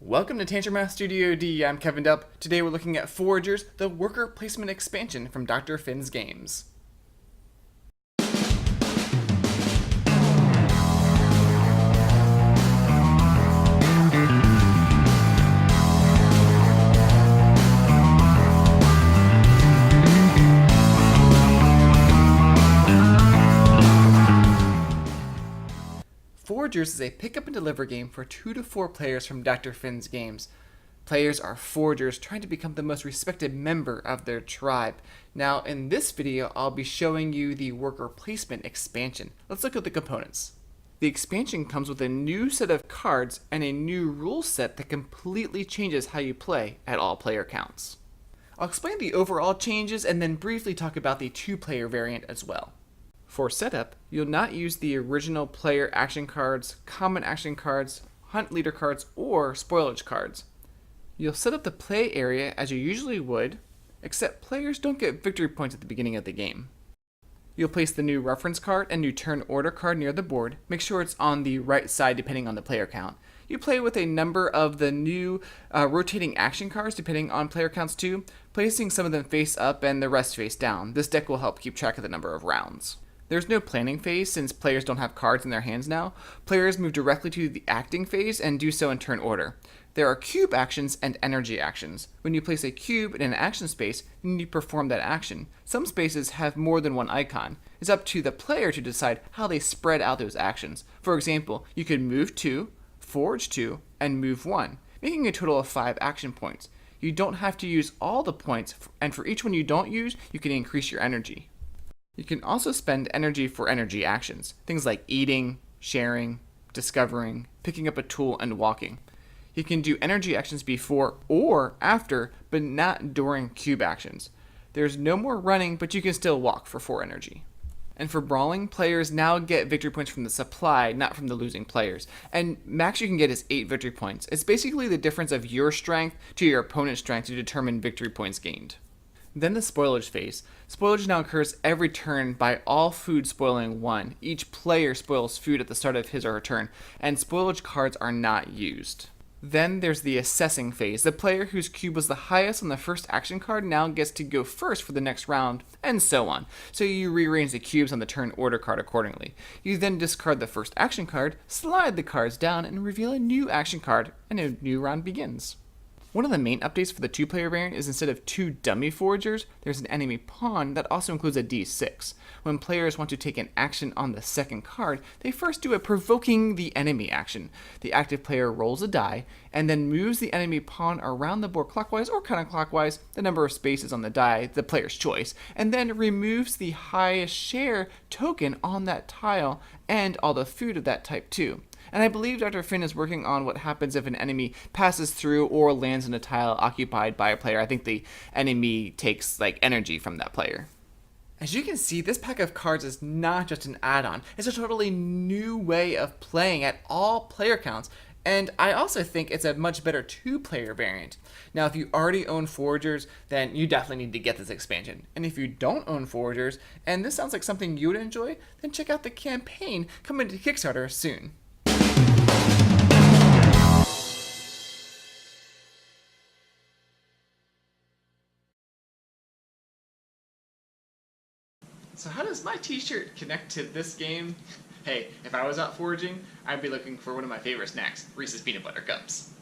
Welcome to Tantrum Math Studio D. I'm Kevin Dupp. Today we're looking at Foragers, the worker placement expansion from Dr. Finn's games. Foragers is a pick up and deliver game for 2 to 4 players from Dr. Finn's games. Players are foragers trying to become the most respected member of their tribe. Now, in this video, I'll be showing you the worker placement expansion. Let's look at the components. The expansion comes with a new set of cards and a new rule set that completely changes how you play at all player counts. I'll explain the overall changes and then briefly talk about the 2-player variant as well. For setup, you'll not use the original player action cards, common action cards, hunt leader cards, or spoilage cards. You'll set up the play area as you usually would, except players don't get victory points at the beginning of the game. You'll place the new reference card and new turn order card near the board. Make sure it's on the right side depending on the player count. You play with a number of the new rotating action cards depending on player counts too, placing some of them face up and the rest face down. This deck will help keep track of the number of rounds. There's no planning phase since players don't have cards in their hands now. Players move directly to the acting phase and do so in turn order. There are cube actions and energy actions. When you place a cube in an action space, you need to perform that action. Some spaces have more than one icon. It's up to the player to decide how they spread out those actions. For example, you could move 2, forage 2, and move 1, making a total of 5 action points. You don't have to use all the points, and for each one you don't use, you can increase your energy. You can also spend energy for energy actions, things like eating, sharing, discovering, picking up a tool, and walking. You can do energy actions before or after, but not during cube actions. There's no more running, but you can still walk for 4 energy. And for brawling, players now get victory points from the supply, not from the losing players. And max you can get is 8 victory points. It's basically the difference of your strength to your opponent's strength to determine victory points gained. Then the spoilage phase. Spoilage now occurs every turn by all food spoiling 1. Each player spoils food at the start of his or her turn, and spoilage cards are not used. Then there's the assessing phase. The player whose cube was the highest on the first action card now gets to go first for the next round, and so on. So you rearrange the cubes on the turn order card accordingly. You then discard the first action card, slide the cards down, and reveal a new action card, and a new round begins. One of the main updates for the 2-player variant is instead of 2 dummy foragers, there's an enemy pawn that also includes a d6. When players want to take an action on the second card, they first do a provoking the enemy action. The active player rolls a die, and then moves the enemy pawn around the board clockwise or counterclockwise, the number of spaces on the die, the player's choice, and then removes the highest share token on that tile and all the food of that type too. And I believe Dr. Finn is working on what happens if an enemy passes through or lands in a tile occupied by a player. I think the enemy takes energy from that player. As you can see, this pack of cards is not just an add-on. It's a totally new way of playing at all player counts. And I also think it's a much better 2-player variant. Now, if you already own Foragers, then you definitely need to get this expansion. And if you don't own Foragers, and this sounds like something you would enjoy, then check out the campaign coming to Kickstarter soon. So how does my t-shirt connect to this game? Hey, if I was out foraging, I'd be looking for one of my favorite snacks, Reese's Peanut Butter Cups.